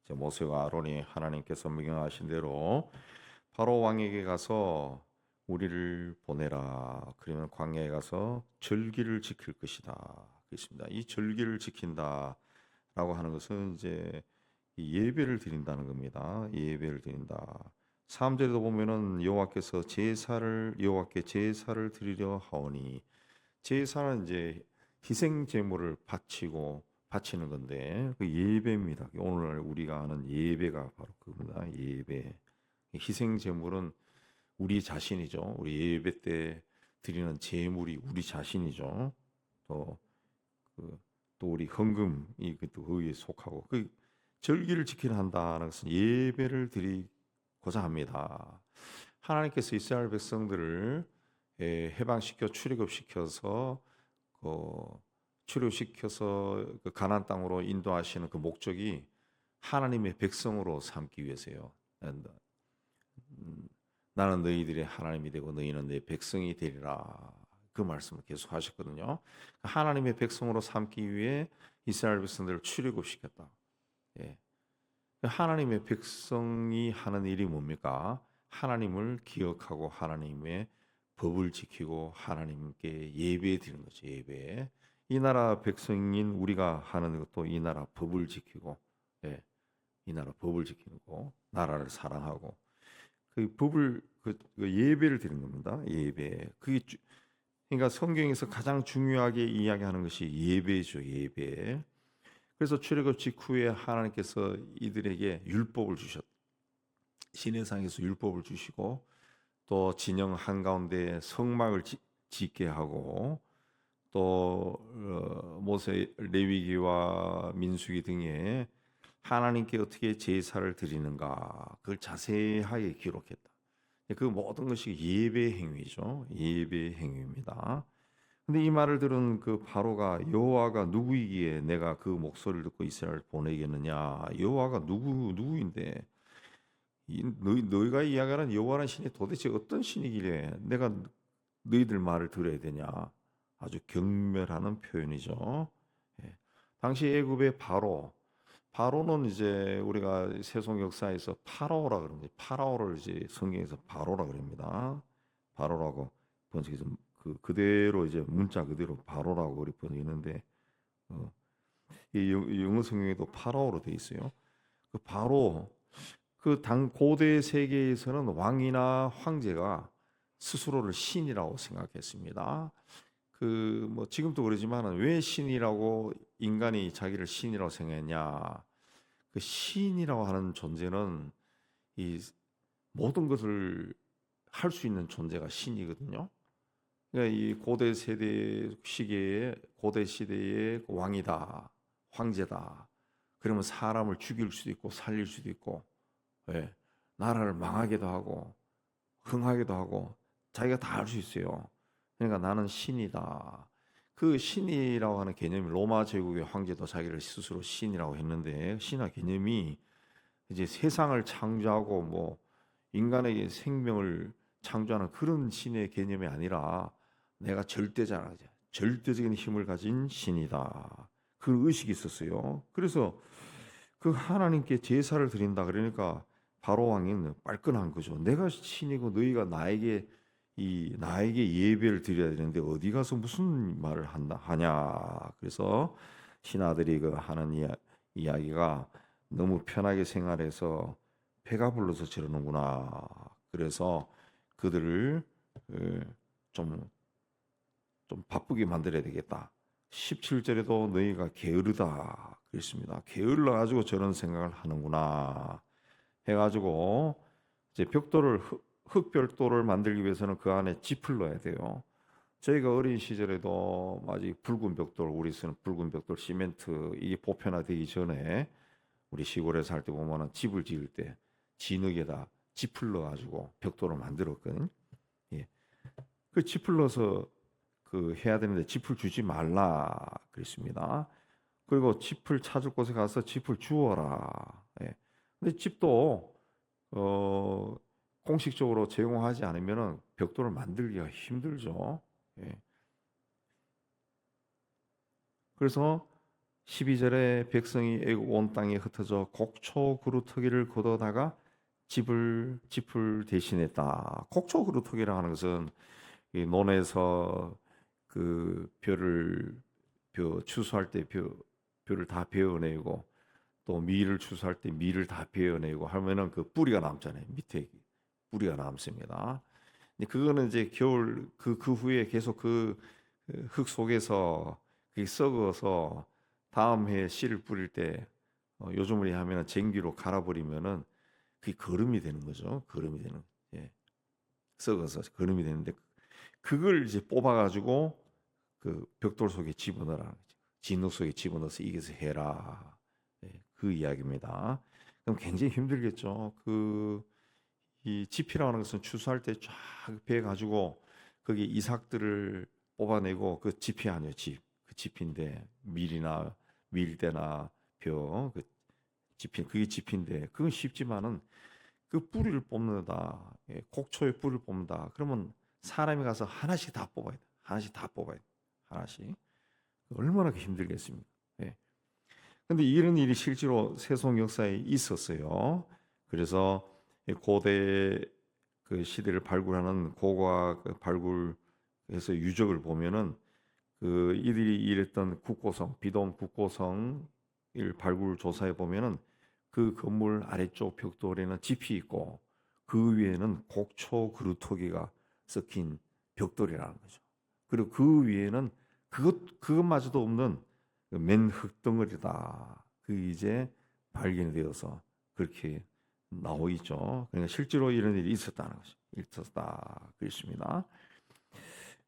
모세와 아론이 하나님께서 명령하신 대로 바로 왕에게 가서 우리를 보내라. 그러면 광야에 가서 절기를 지킬 것이다. 그렇습니다. 이 절기를 지킨다라고 하는 것은 이제 이 예배를 드린다는 겁니다. 예배를 드린다. 3절에도 보면은 여호와께서 여호와께 제사를 드리려 하오니, 제사는 이제 희생 제물을 바치는 건데 그 예배입니다. 오늘 우리가 하는 예배가 바로 그겁니다. 예배. 희생 제물은 우리 자신이죠. 우리 예배 때 드리는 제물이 우리 자신이죠. 또 그, 또 우리 헌금이 또 거기에 속하고, 그 절기를 지키려 한다는 것은 예배를 드리고자 합니다. 하나님께서 이스라엘 백성들을 해방시켜 출애굽시켜서 그 출애굽시켜서 그 가나안 땅으로 인도하시는 그 목적이 하나님의 백성으로 삼기 위해서요. 나는 너희들의 하나님이 되고 너희는 내 백성이 되리라. 그 말씀을 계속 하셨거든요. 하나님의 백성으로 삼기 위해 이스라엘 백성들을 출애굽시켰다. 예. 하나님의 백성이 하는 일이 뭡니까? 하나님을 기억하고 하나님의 법을 지키고 하나님께 예배 드리는 거죠. 예배. 이 나라 백성인 우리가 하는 것도 이 나라 법을 지키고, 예. 이 나라 법을 지키고 나라를 사랑하고 그 법을 그 예배를 드리는 겁니다. 예배. 그러니까 성경에서 가장 중요하게 이야기하는 것이 예배죠. 예배. 그래서 출애굽 직후에 하나님께서 이들에게 율법을 주셨. 시내산에서 율법을 주시고 또 진영 한가운데 성막을 짓게 하고 또 모세 레위기와 민수기 등에 하나님께 어떻게 제사를 드리는가 그걸 자세하게 기록했다. 그 모든 것이 예배 행위죠. 예배 행위입니다. 근데 이 말을 들은 그 바로가 여호와가 누구이기에 내가 그 목소리를 듣고 이스라엘을 보내겠느냐? 여호와가 누구인데 너희가 이야기하는 여호와라는 신이 도대체 어떤 신이길래 내가 너희들 말을 들어야 되냐? 아주 경멸하는 표현이죠. 예. 당시 애굽의 바로는 이제 우리가 세속 역사에서 파라오라 그럽니다. 파라오를 이제 성경에서 바로라 그럽니다. 바로라고 번역해서 그대로 이제 문자 그대로 바로라고 그렇게 번역했는데 이 영어 성경에도 파라오로 돼 있어요. 그 바로 그 당 고대 세계에서는 왕이나 황제가 스스로를 신이라고 생각했습니다. 그 뭐 지금도 그러지만은 왜 신이라고 인간이 자기를 신이라고 생각했냐? 그 신이라고 하는 존재는 이 모든 것을 할 수 있는 존재가 신이거든요. 그러니까 이 고대 세대 시기에 고대 시대의 왕이다, 황제다. 그러면 사람을 죽일 수도 있고 살릴 수도 있고, 예, 나라를 망하게도 하고 흥하게도 하고 자기가 다 할 수 있어요. 그러니까 나는 신이다. 그 신이라고 하는 개념이 로마 제국의 황제도 자기를 스스로 신이라고 했는데 신화 개념이 이제 세상을 창조하고 뭐 인간에게 생명을 창조하는 그런 신의 개념이 아니라 내가 절대자라, 절대적인 힘을 가진 신이다. 그 의식이 있었어요. 그래서 그 하나님께 제사를 드린다 그러니까 바로 왕이 빨끈한 거죠. 내가 신이고 너희가 나에게 예배를 드려야 되는데 어디 가서 무슨 말을 하냐. 그래서 신하들이 그 하는 이야기가 너무 편하게 생활해서 배가 불러서 저러는구나. 그래서 그들을 좀 바쁘게 만들어야 되겠다. 17절에도 너희가 게으르다 그랬습니다. 게을러 가지고 저런 생각을 하는구나 해가지고 이제 흙벽돌을 만들기 위해서는 그 안에 짚을 넣어야 돼요. 저희가 어린 시절에도 아직 붉은 벽돌, 우리 쓰는 붉은 벽돌, 시멘트 이게 보편화되기 전에 우리 시골에 살 때 보면은 집을 지을 때 진흙에다 짚을 넣어가지고 벽돌을 만들었거든. 예. 그 짚을 넣어서 그 해야 되는데 짚을 주지 말라 그랬습니다. 그리고 짚을 찾을 곳에 가서 짚을 주어라. 예. 근데 짚도 공식적으로 제공하지 않으면은 벽돌을 만들기가 힘들죠. 예. 그래서 12절에 백성이 애굽 온 땅에 흩어져 곡초 그루터기를 거두다가 짚을 대신했다. 곡초 그루터기라 하는 것은 이 논에서 그 벼 추수할 때 벼를 다 베어내고 또 밀을 추수할 때 밀을 다 베어내고 하면은 그 뿌리가 남잖아요. 밑에 뿌리가 남습니다. 근데 그거는 이제 겨울 그 후에 계속 그 흙 속에서 그게 썩어서 다음 해에 씨를 뿌릴 때 요즘으로 하면은 쟁기로 갈아버리면은 그게 거름이 되는 거죠. 거름이 되는. 예. 썩어서 거름이 되는데 그걸 이제 뽑아가지고 그 벽돌 속에 집어넣으라는 거죠. 진흙 속에 집어넣어서 이것을 해라. 예, 그 이야기입니다. 그럼 굉장히 힘들겠죠. 이 지피라는 것은 추수할 때 쫙 베어 가지고 거기 이삭들을 뽑아내고 그 지피 아니에요. 그 지피인데 밀대나 벼 지피 그게 지피인데 그건 쉽지만은 그 뿌리를 뽑는다. 예, 곡초의 뿌리를 뽑는다. 그러면 사람이 가서 하나씩 다 뽑아야 돼. 하나씩 다 뽑아야 돼. 하나씩. 얼마나 힘들겠습니까? 예. 근데 이런 일이 실제로 세속 역사에 있었어요. 그래서 고대 그 시대를 발굴하는 고고학 발굴에서 유적을 보면은 그 이들이 일했던 국고성, 비동 국고성을 발굴 조사해 보면은 그 건물 아래쪽 벽돌에는 짚이 있고 그 위에는 곡초 그루터기가 섞인 벽돌이라는 거죠. 그리고 그 위에는 그것마저도 없는 맨 흙덩어리다. 그 이제 발견이 되어서 그렇게 나오 있죠. 그러니까 실제로 이런 일이 있었다는 거죠. 있었다 그랬습니다.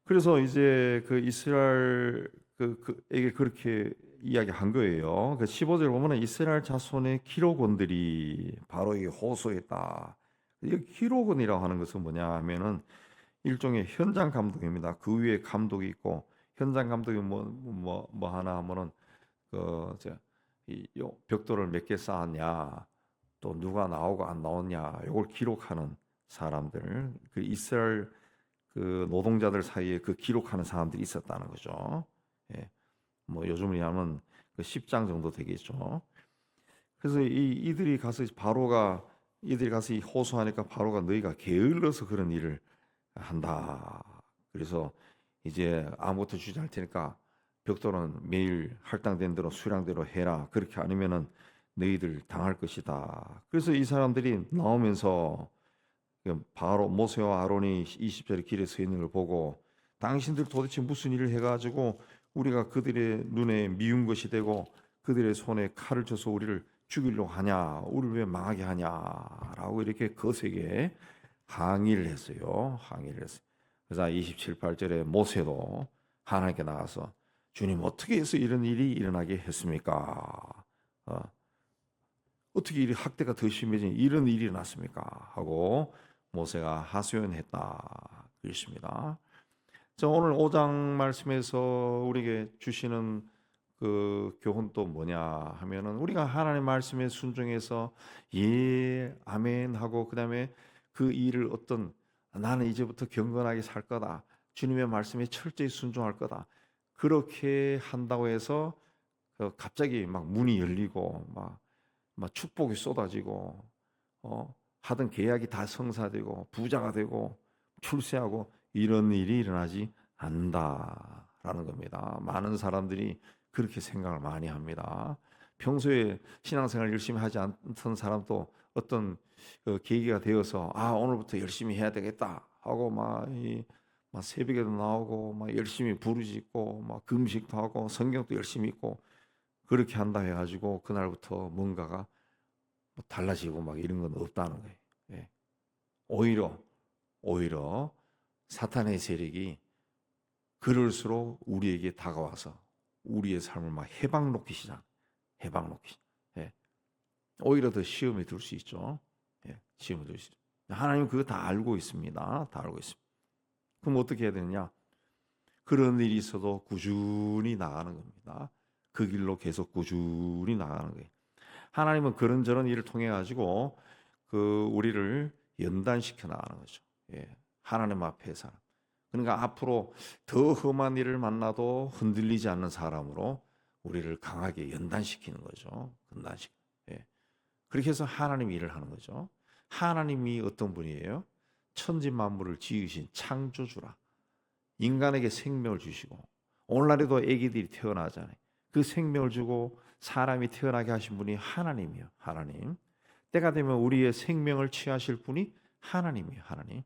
그래서 이제 그 이스라엘 그에게 그렇게 이야기한 거예요. 그 15절 보면은 이스라엘 자손의 기록원들이 바로 이 호소했다. 이 기록원이라고 하는 것은 뭐냐 하면은 일종의 현장 감독입니다. 그 위에 감독이 있고 현장 감독이 뭐 하나 하면은 이 벽돌을 몇 개 쌓았냐, 또 누가 나오고 안 나왔냐, 이걸 기록하는 사람들, 그 이스라엘 그 노동자들 사이에 그 기록하는 사람들이 있었다는 거죠. 예, 뭐 요즘으로 하면 그 10장 정도 되겠죠. 그래서 이들이 가서 이 호소하니까 바로가 너희가 게을러서 그런 일을 한다. 그래서 이제 아무것도 주지 않을 테니까 벽돌은 매일 할당된 대로 수량대로 해라. 그렇게 아니면은 너희들 당할 것이다. 그래서 이 사람들이 나오면서 바로 모세와 아론이 20절에 길에 서 있는 걸 보고 당신들 도대체 무슨 일을 해가지고 우리가 그들의 눈에 미운 것이 되고 그들의 손에 칼을 쳐서 우리를 죽이려고 하냐, 우리를 왜 망하게 하냐라고 이렇게 거세게 항의를 했어요. 항의를 했어요. 그래서 27, 8절에 모세도 하나님께 나가서 주님 어떻게 해서 이런 일이 일어나게 했습니까? 어떻게 이 학대가 더 심해진 이런 일이 났습니까? 하고 모세가 하소연했다. 그랬습니다. 자, 오늘 5장 말씀에서 우리에게 주시는 그 교훈도 뭐냐 하면은 우리가 하나님 말씀에 순종해서 예, 아멘 하고 그다음에 그 일을 나는 이제부터 경건하게 살 거다. 주님의 말씀에 철저히 순종할 거다. 그렇게 한다고 해서 갑자기 막 문이 열리고 막 축복이 쏟아지고 하던 계약이 다 성사되고 부자가 되고 출세하고 이런 일이 일어나지 않는다라는 겁니다. 많은 사람들이 그렇게 생각을 많이 합니다. 평소에 신앙생활 열심히 하지 않던 사람도 어떤 계기가 되어서 오늘부터 열심히 해야 되겠다 하고 막 새벽에도 나오고 막 열심히 부르짖고 막 금식도 하고 성경도 열심히 읽고 그렇게 한다 해가지고 그날부터 뭔가가 달라지고 막 이런 건 없다는 거예요. 예. 오히려 사탄의 세력이 그럴수록 우리에게 다가와서 우리의 삶을 막 해방 놓기시잖아. 해방 놓기. 예. 오히려 더 시험에 들 수 있죠. 예. 시험에 들 수 있죠. 하나님 그거 다 알고 있습니다. 다 알고 있습니다. 그럼 어떻게 해야 되느냐? 그런 일이 있어도 꾸준히 나가는 겁니다. 그 길로 계속 꾸준히 나가는 거예요. 하나님은 그런저런 일을 통해 가지고 우리를 연단시켜 나가는 거죠. 예. 하나님 앞에 사람. 그러니까 앞으로 더 험한 일을 만나도 흔들리지 않는 사람으로 우리를 강하게 연단시키는 거죠. 연단시키. 예. 그렇게 해서 하나님이 일을 하는 거죠. 하나님이 어떤 분이에요? 천지 만물을 지으신 창조주라. 인간에게 생명을 주시고 오늘날에도 아기들이 태어나잖아요. 그 생명을 주고 사람이 태어나게 하신 분이 하나님이요. 하나님. 때가 되면 우리의 생명을 취하실 분이 하나님이에요. 하나님.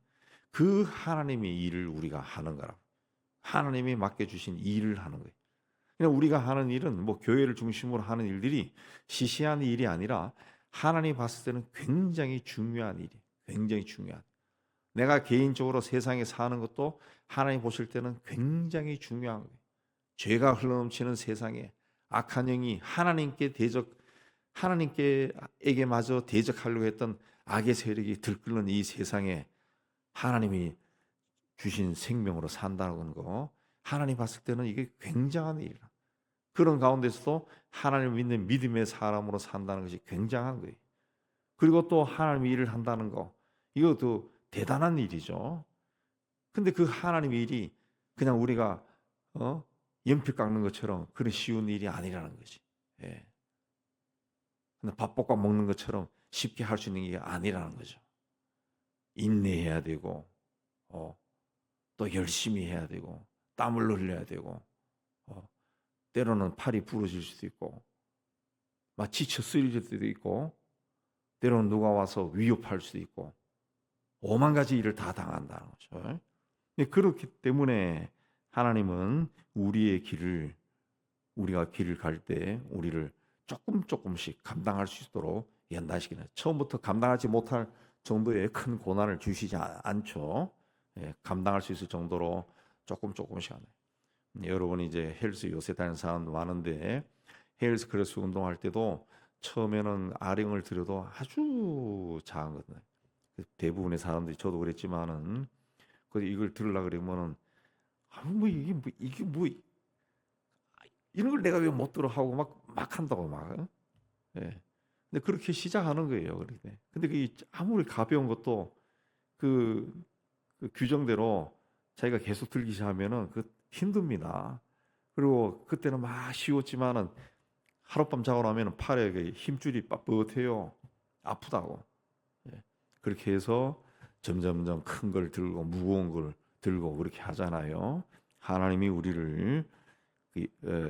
그 하나님의 일을 우리가 하는 거라. 하나님이 맡겨주신 일을 하는 거예요. 그냥 우리가 하는 일은 뭐 교회를 중심으로 하는 일들이 시시한 일이 아니라 하나님 봤을 때는 굉장히 중요한 일이에요. 굉장히 중요한. 내가 개인적으로 세상에 사는 것도 하나님 보실 때는 굉장히 중요한 거예요. 죄가 흘러넘치는 세상에 악한 영이 하나님께마저 대적하려고 했던 악의 세력이 들끓는 이 세상에 하나님이 주신 생명으로 산다는 거, 하나님 봤을 때는 이게 굉장한 일이라. 그런 가운데서도 하나님을 믿는 믿음의 사람으로 산다는 것이 굉장한 거예요. 그리고 또 하나님의 일을 한다는 거, 이것도 대단한 일이죠. 근데 그 하나님의 일이 그냥 우리가 연필 깎는 것처럼 그런 쉬운 일이 아니라는 거지. 예. 근데 밥 볶아 먹는 것처럼 쉽게 할 수 있는 게 아니라는 거죠. 인내해야 되고, 또 열심히 해야 되고, 땀을 흘려야 되고, 때로는 팔이 부러질 수도 있고, 막 지쳐 쓰러질 수도 있고, 때로는 누가 와서 위협할 수도 있고, 오만 가지 일을 다 당한다는 거죠. 그렇기 때문에 하나님은 우리가 길을 갈 때 우리를 조금씩 감당할 수 있도록 연단시키는, 처음부터 감당하지 못할 정도의 큰 고난을 주시지 않죠. 예, 감당할 수 있을 정도로 조금씩 하네. 여러분 이제 헬스 요새 다니는 사람도 많은데 헬스 클래스 운동할 때도 처음에는 아령을 들여도 아주 작은 거거든요. 대부분의 사람들이, 저도 그랬지만은 이걸 들으려 그러면은 이게 이런 걸 내가 왜 못 들어 하고 막 한다고 막. 예. 근데 그렇게 시작하는 거예요. 그런데 근데 그게 아무리 가벼운 것도 그 규정대로 자기가 계속 들기 시작하면은 힘듭니다. 그리고 그때는 막 쉬웠지만은 하룻밤 자고 나면은 팔에 힘줄이 빳빳해요. 아프다고. 예. 그렇게 해서 점점점 큰 걸 들고 무거운 걸 들고 그렇게 하잖아요. 하나님이 우리를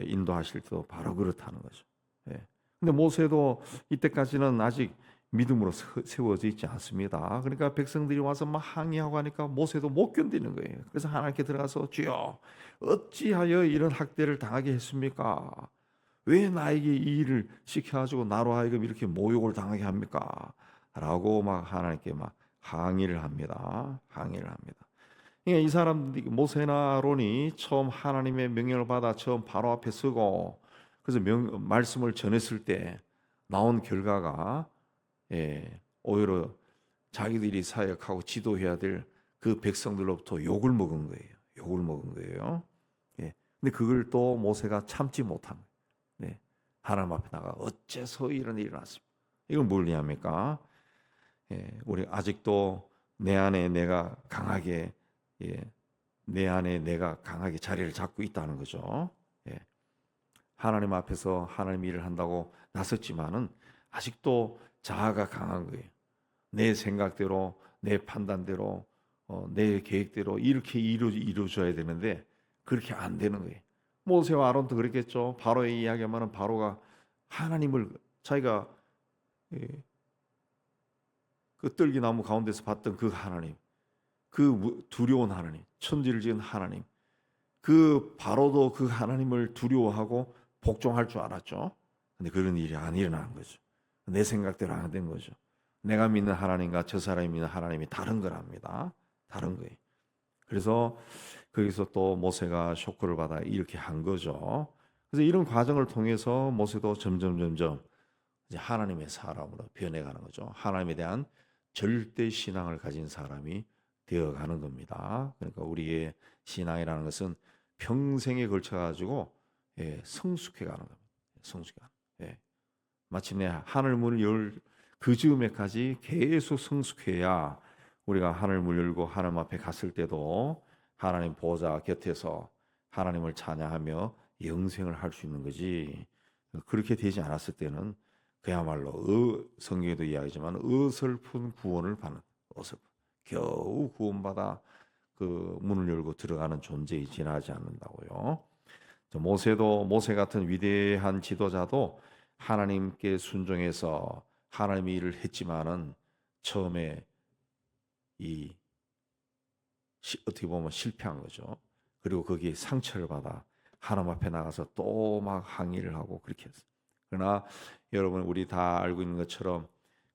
인도하실 때도 바로 그렇다는 거죠. 예. 근데 모세도 이때까지는 아직 믿음으로 세워져 있지 않습니다. 그러니까 백성들이 와서 막 항의하고 하니까 모세도 못 견디는 거예요. 그래서 하나님께 들어가서 주여 어찌하여 이런 학대를 당하게 했습니까? 왜 나에게 이 일을 시켜가지고 나로 하여금 이렇게 모욕을 당하게 합니까? 라고 막 하나님께 막 항의를 합니다. 그러니까 이 사람들이, 모세나 아론이 처음 하나님의 명령을 받아 처음 바로 앞에 서고 그래서 말씀을 전했을 때 나온 결과가 오히려 자기들이 사역하고 지도해야 될 그 백성들로부터 욕을 먹은 거예요. 예. 근데 그걸 또 모세가 참지 못한 거예요. 네. 하나님 앞에 나가 어째서 이런 일이 났습니까? 이건 뭘 의미합니까? 우리 아직도 내 안에 내가 강하게 자리를 잡고 있다는 거죠. 하나님 앞에서 하나님 일을 한다고 나섰지만은 아직도 자아가 강한 거예요. 내 생각대로, 내 판단대로, 내 계획대로 이렇게 이루어져야 되는데 그렇게 안 되는 거예요. 모세와 아론도 그랬겠죠. 바로의 이야기하면은 바로가 하나님을, 자기가 그 떨기나무 가운데서 봤던 그 하나님, 그 두려운 하나님, 천지를 지은 하나님, 그 바로도 그 하나님을 두려워하고 복종할 줄 알았죠. 근데 그런 일이 안 일어난 거죠. 내 생각대로 안 된 거죠. 내가 믿는 하나님과 저 사람이 믿는 하나님이 다른 거랍니다. 다른 거예요. 그래서 거기서 또 모세가 쇼크를 받아 이렇게 한 거죠. 그래서 이런 과정을 통해서 모세도 점점 이제 하나님의 사람으로 변해가는 거죠. 하나님에 대한 절대 신앙을 가진 사람이 되어가는 겁니다. 그러니까 우리의 신앙이라는 것은 평생에 걸쳐가지고 성숙해가는 겁니다. 성숙해가는. 마침내 하늘 문을 열 그 즈음에까지 계속 성숙해야 우리가 하늘 문을 열고 하나님 앞에 갔을 때도 하나님 보좌 곁에서 하나님을 찬양하며 영생을 할 수 있는 거지. 그렇게 되지 않았을 때는 그야말로 성경에도 이야기지만 어설픈 구원을 받는, 어설픈, 겨우 구원받아 그 문을 열고 들어가는 존재에 지나지 않는다고요. 모세도, 모세 같은 위대한 지도자도 하나님께 순종해서 하나님의 일을 했지만은 처음에 이 어떻게 보면 실패한 거죠. 그리고 거기에 상처를 받아 하나님 앞에 나가서 또 막 항의를 하고 그렇게 했어요. 그러나 여러분, 우리 다 알고 있는 것처럼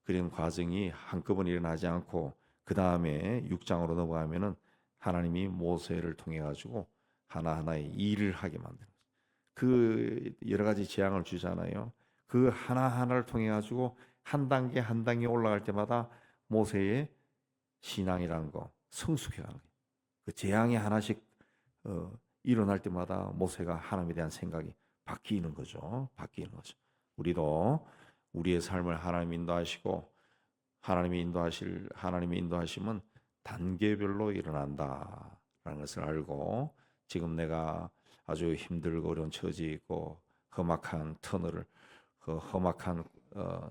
그런 과정이 한꺼번에 일어나지 않고 그 다음에 6장으로 넘어가면은 하나님이 모세를 통해 가지고 하나하나의 일을 하게 만드는 거예요. 그 여러 가지 재앙을 주잖아요. 그 하나하나를 통해 가지고 한 단계 한 단계 올라갈 때마다 모세의 신앙이라는 거 성숙해 가는 거예요. 그 재앙이 하나씩 일어날 때마다 모세가 하나님에 대한 생각이 바뀌는 거죠. 바뀌는 거죠. 우리도 우리의 삶을 하나님 인도하시고 하나님의 인도하심은 단계별로 일어난다라는 것을 알고, 지금 내가 아주 힘들고 어려운 처지에 있고 험악한 터널을 그 험악한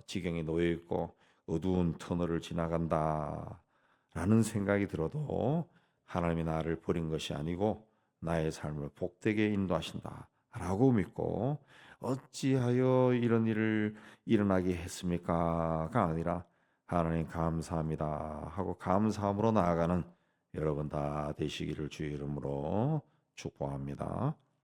지경에 놓여 있고 어두운 터널을 지나간다라는 생각이 들어도 하나님이 나를 버린 것이 아니고 나의 삶을 복되게 인도하신다라고 믿고, 어찌하여 이런 일을 일어나게 했습니까가 아니라 하나님 감사합니다 하고 감사함으로 나아가는 여러분 다 되시기를 주의 이름으로 축복합니다.